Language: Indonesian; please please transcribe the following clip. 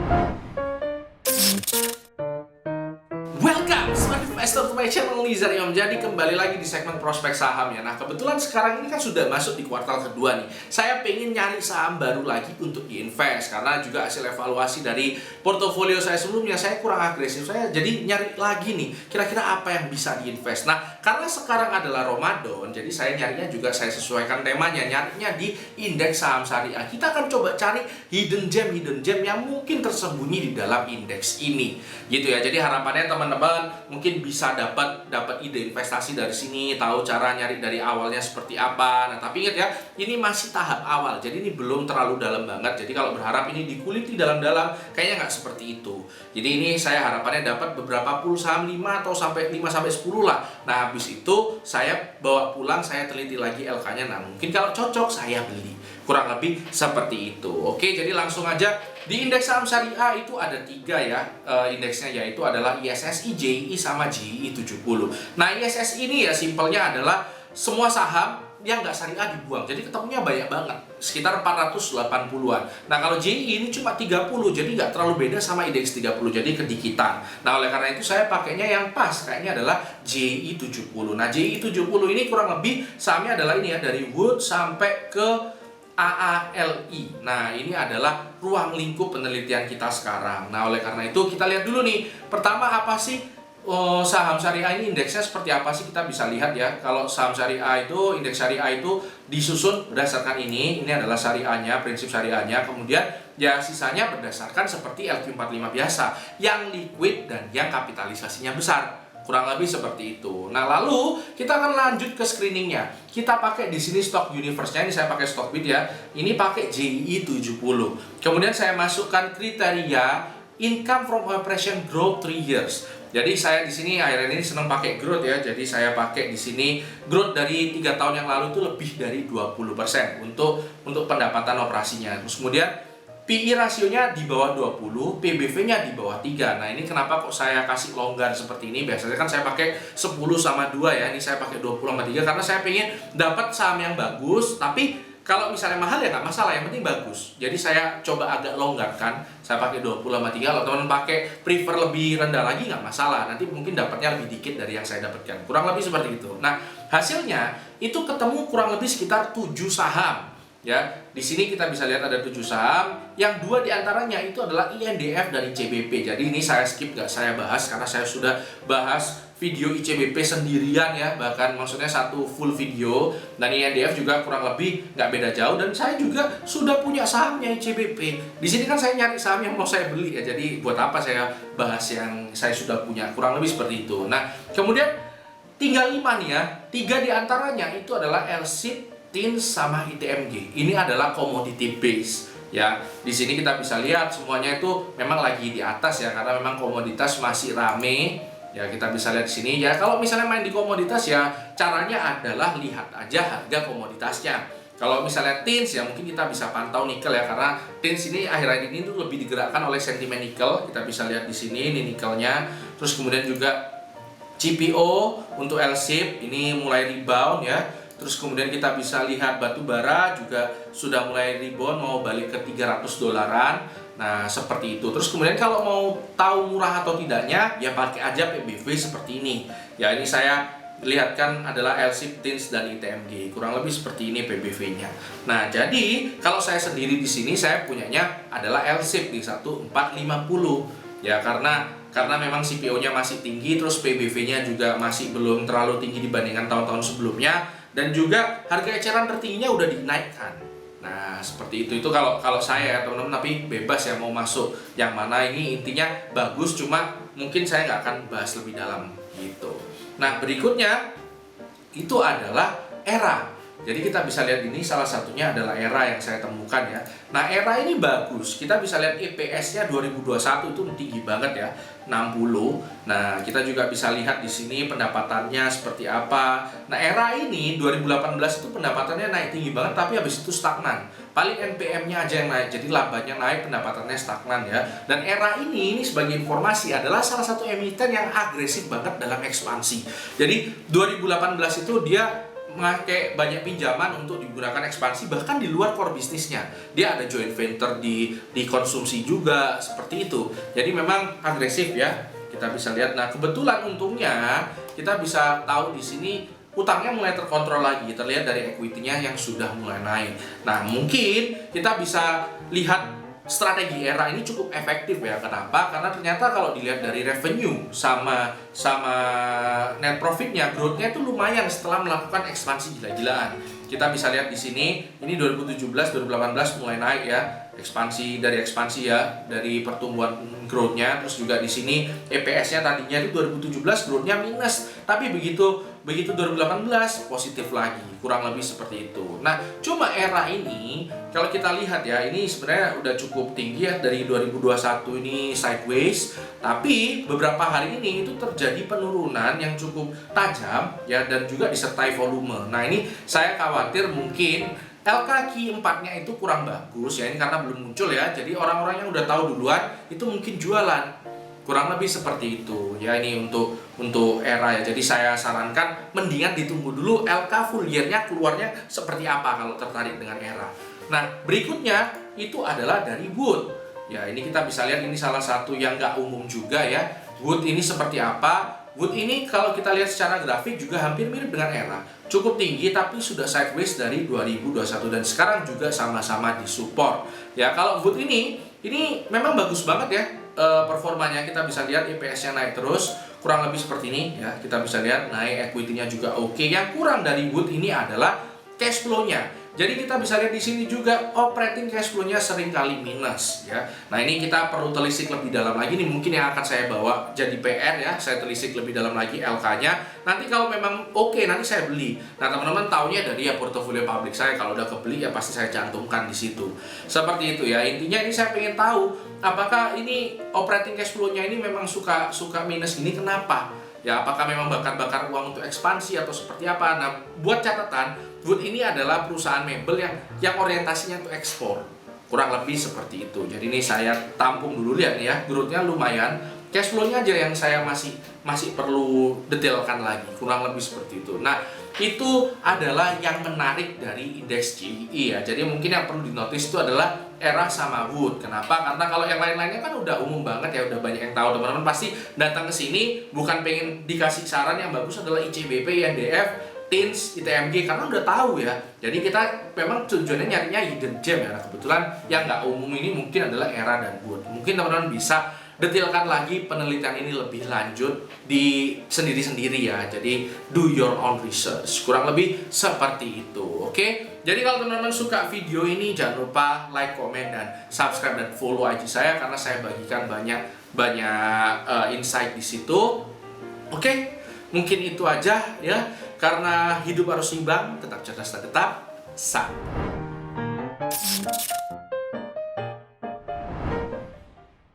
Welcome, sebagai investor to my channel Lizard Imam. Jadi kembali lagi di segmen prospek saham ya. Nah kebetulan sekarang ini kan sudah masuk di kuartal kedua nih. Saya pengen nyari saham baru lagi untuk diinvest, karena juga hasil evaluasi dari portofolio saya sebelumnya, saya kurang agresif. Saya jadi nyari lagi nih, kira-kira apa yang bisa diinvest. Nah karena sekarang adalah Ramadan, jadi saya nyarinya juga saya sesuaikan temanya, nyarinya di indeks saham syariah. Kita akan coba cari hidden gem yang mungkin tersembunyi di dalam indeks ini, gitu ya. Jadi harapannya teman-teman mungkin bisa dapat ide investasi dari sini, tahu cara nyari dari awalnya seperti apa. Nah tapi ingat ya, ini masih tahap awal, jadi ini belum terlalu dalam banget. Jadi kalau berharap ini dikuliti dalam-dalam, kayaknya nggak seperti itu. Jadi ini saya harapannya dapat beberapa pool saham 5 atau sampai 5 sampai 10 lah. Nah habis itu saya bawa pulang, saya teliti lagi LK-nya. Nah mungkin kalau cocok saya beli. Kurang lebih seperti itu. Oke, jadi langsung aja. Di indeks saham syariah itu ada 3 ya indeksnya, yaitu adalah ISSI, JI, sama JI 70. Nah ISSI ini ya simpelnya adalah semua saham yang nggak syariah dibuang. Jadi ketemunya banyak banget, sekitar 480-an. Nah kalau JI ini cuma 30, jadi nggak terlalu beda sama indeks 30, jadi kedikitan. Nah oleh karena itu saya pakainya yang pas, kayaknya adalah JI 70. Nah JI 70 ini kurang lebih sahamnya adalah ini ya, dari Wood sampai ke AALI. Nah ini adalah ruang lingkup penelitian kita sekarang. Nah oleh karena itu kita lihat dulu nih, pertama apa sih saham syariah ini, indeksnya seperti apa sih, kita bisa lihat ya. Kalau saham syariah itu, indeks syariah itu disusun berdasarkan ini adalah syariahnya, prinsip syariahnya. Kemudian ya sisanya berdasarkan seperti LQ45 biasa, yang liquid dan yang kapitalisasinya besar. Kurang lebih seperti itu. Nah, lalu kita akan lanjut ke screeningnya. Kita pakai di sini stock universe-nya, ini saya pakai Stockbit ya. Ini pakai JI 70. Kemudian saya masukkan kriteria income from operation growth 3 years. Jadi saya di sini akhir ini senang pakai growth ya. Jadi saya pakai di sini growth dari 3 tahun yang lalu itu lebih dari 20% untuk pendapatan operasinya. Terus kemudian PI rasionya di bawah 20, PBV-nya di bawah 3. Nah ini kenapa kok saya kasih longgar seperti ini. Biasanya kan saya pakai 10 sama 2 ya. Ini saya pakai 20 sama 3 karena saya pengen dapat saham yang bagus. Tapi kalau misalnya mahal ya nggak masalah, yang penting bagus. Jadi saya coba agak longgarkan, saya pakai 20 sama 3. Kalau teman-teman pakai prefer lebih rendah lagi nggak masalah. Nanti mungkin dapatnya lebih dikit dari yang saya dapatkan. Kurang lebih seperti itu. Nah hasilnya itu ketemu kurang lebih sekitar 7 saham. Ya, di sini kita bisa lihat ada 7 saham, yang 2 diantaranya itu adalah INDF dari ICBP. Jadi ini saya skip, nggak saya bahas karena saya sudah bahas video ICBP sendirian ya, bahkan maksudnya satu full video. Dan INDF juga kurang lebih nggak beda jauh, dan saya juga sudah punya sahamnya ICBP. Di sini kan saya nyari saham yang mau saya beli ya, jadi buat apa saya bahas yang saya sudah punya, kurang lebih seperti itu. Nah kemudian tinggal 5 nih ya, 3 diantaranya itu adalah LSIP, TINS, sama ITMG. Ini adalah commodity base ya. Di sini kita bisa lihat semuanya itu memang lagi di atas ya, karena memang komoditas masih rame ya. Kita bisa lihat di sini ya. Kalau misalnya main di komoditas ya, caranya adalah lihat aja harga komoditasnya. Kalau misalnya TINS ya mungkin kita bisa pantau nikel ya, karena TINS ini akhir-akhir ini tuh lebih digerakkan oleh sentimen nikel. Kita bisa lihat di sini, ini nikelnya. Terus kemudian juga CPO untuk LSIP ini mulai rebound ya. Terus kemudian kita bisa lihat batu bara juga sudah mulai rebound, mau balik ke 300 dolaran. Nah seperti itu. Terus kemudian kalau mau tahu murah atau tidaknya ya pakai aja PBV seperti ini. Ya ini saya lihatkan adalah LSIP, TINS, dan ITMG. Kurang lebih seperti ini PBV-nya. Nah jadi kalau saya sendiri di sini saya punyanya adalah LSIP di 1450 ya, karena memang CPO-nya masih tinggi, terus PBV-nya juga masih belum terlalu tinggi dibandingkan tahun-tahun sebelumnya, dan juga harga eceran tertingginya udah dinaikkan. Nah seperti itu kalau saya ya teman-teman, tapi bebas ya mau masuk yang mana. Ini intinya bagus, cuma mungkin saya nggak akan bahas lebih dalam gitu. Nah berikutnya itu adalah ERA. Jadi kita bisa lihat ini salah satunya adalah ERA yang saya temukan ya. Nah ERA ini bagus, kita bisa lihat EPS-nya 2021 itu tinggi banget ya, 60. Nah kita juga bisa lihat di sini pendapatannya seperti apa. Nah ERA ini 2018 itu pendapatannya naik tinggi banget, tapi habis itu stagnan. Paling NPM-nya aja yang naik, jadi labanya naik, pendapatannya stagnan ya. Dan ERA ini sebagai informasi adalah salah satu emiten yang agresif banget dalam ekspansi. Jadi 2018 itu dia memakai banyak pinjaman untuk digunakan ekspansi bahkan di luar core bisnisnya. Dia ada joint venture di konsumsi juga seperti itu. Jadi memang agresif ya. Kita bisa lihat. Nah, kebetulan untungnya kita bisa tahu di sini utangnya mulai terkontrol lagi, terlihat dari equity-nya yang sudah mulai naik. Nah, mungkin kita bisa lihat strategi ERA ini cukup efektif ya. Kenapa? Karena ternyata kalau dilihat dari revenue sama net profitnya, growth-nya itu lumayan setelah melakukan ekspansi gila-gilaan. Kita bisa lihat di sini, ini 2017, 2018 mulai naik ya, dari ekspansi ya, dari pertumbuhan growth-nya. Terus juga di sini EPS-nya tadinya itu 2017 growth-nya minus, tapi begitu 2018 positif lagi, kurang lebih seperti itu. Nah, cuma ERA ini kalau kita lihat ya, ini sebenarnya udah cukup tinggi ya, dari 2021 ini sideways, tapi beberapa hari ini itu terjadi penurunan yang cukup tajam ya, dan juga disertai volume. Nah, ini saya khawatir mungkin LKQ 4-nya itu kurang bagus ya, ini karena belum muncul ya. Jadi orang-orang yang udah tahu duluan itu mungkin jualan. Kurang lebih seperti itu ya, ini untuk ERA ya. Jadi saya sarankan mendingan ditunggu dulu LK full year-nya keluarnya seperti apa kalau tertarik dengan ERA. Nah, berikutnya itu adalah dari Wood. Ya, ini kita bisa lihat, ini salah satu yang nggak umum juga ya. Wood ini seperti apa? Wood ini kalau kita lihat secara grafik juga hampir mirip dengan ERA. Cukup tinggi tapi sudah sideways dari 2021 dan sekarang juga sama-sama disupport. Ya, kalau Wood ini memang bagus banget ya. Performanya kita bisa lihat EPS-nya naik terus, kurang lebih seperti ini ya. Kita bisa lihat naik, equity-nya juga oke. Yang kurang dari Wood ini adalah cash flow-nya. Jadi kita bisa lihat di sini juga operating cash flow-nya sering kali minus ya. Nah, ini kita perlu telisik lebih dalam lagi, ini mungkin yang akan saya bawa jadi PR ya. Saya telisik lebih dalam lagi LK-nya. Nanti kalau memang oke, nanti saya beli. Nah, teman-teman taunya dari ya portofolio publik saya, kalau udah kebeli ya pasti saya cantumkan di situ. Seperti itu ya. Intinya ini saya pengen tahu apakah ini operating cash flow-nya ini memang suka minus ini, kenapa? Ya, apakah memang bakar uang untuk ekspansi atau seperti apa? Nah, buat catatan, Wood ini adalah perusahaan mebel yang orientasinya untuk ekspor. Kurang lebih seperti itu. Jadi ini saya tampung dulu, lihat nih ya, growth-nya lumayan. Cash flow-nya aja yang saya masih perlu detailkan lagi. Kurang lebih seperti itu. Nah, itu adalah yang menarik dari indeks GEE ya. Jadi mungkin yang perlu dinotis itu adalah ERA sama Wood. Kenapa? Karena kalau yang lain-lainnya kan udah umum banget ya, udah banyak yang tahu. Teman-teman pasti datang ke sini bukan pengen dikasih saran, yang bagus adalah ICBP, INDF, TINS, ITMG, karena udah tahu ya. Jadi kita memang tujuannya nyarinya hidden gem ya. Nah, kebetulan yang nggak umum ini mungkin adalah ERA dan Wood. Mungkin teman-teman bisa detailkan lagi penelitian ini lebih lanjut di sendiri-sendiri ya. Jadi do your own research. Kurang lebih seperti itu. Oke? Jadi kalau teman-teman suka video ini, jangan lupa like, komen, dan subscribe dan follow IG saya, karena saya bagikan banyak insight di situ. Oke? Mungkin itu aja ya. Karena hidup harus seimbang, tetap cerdas dan tetap sah.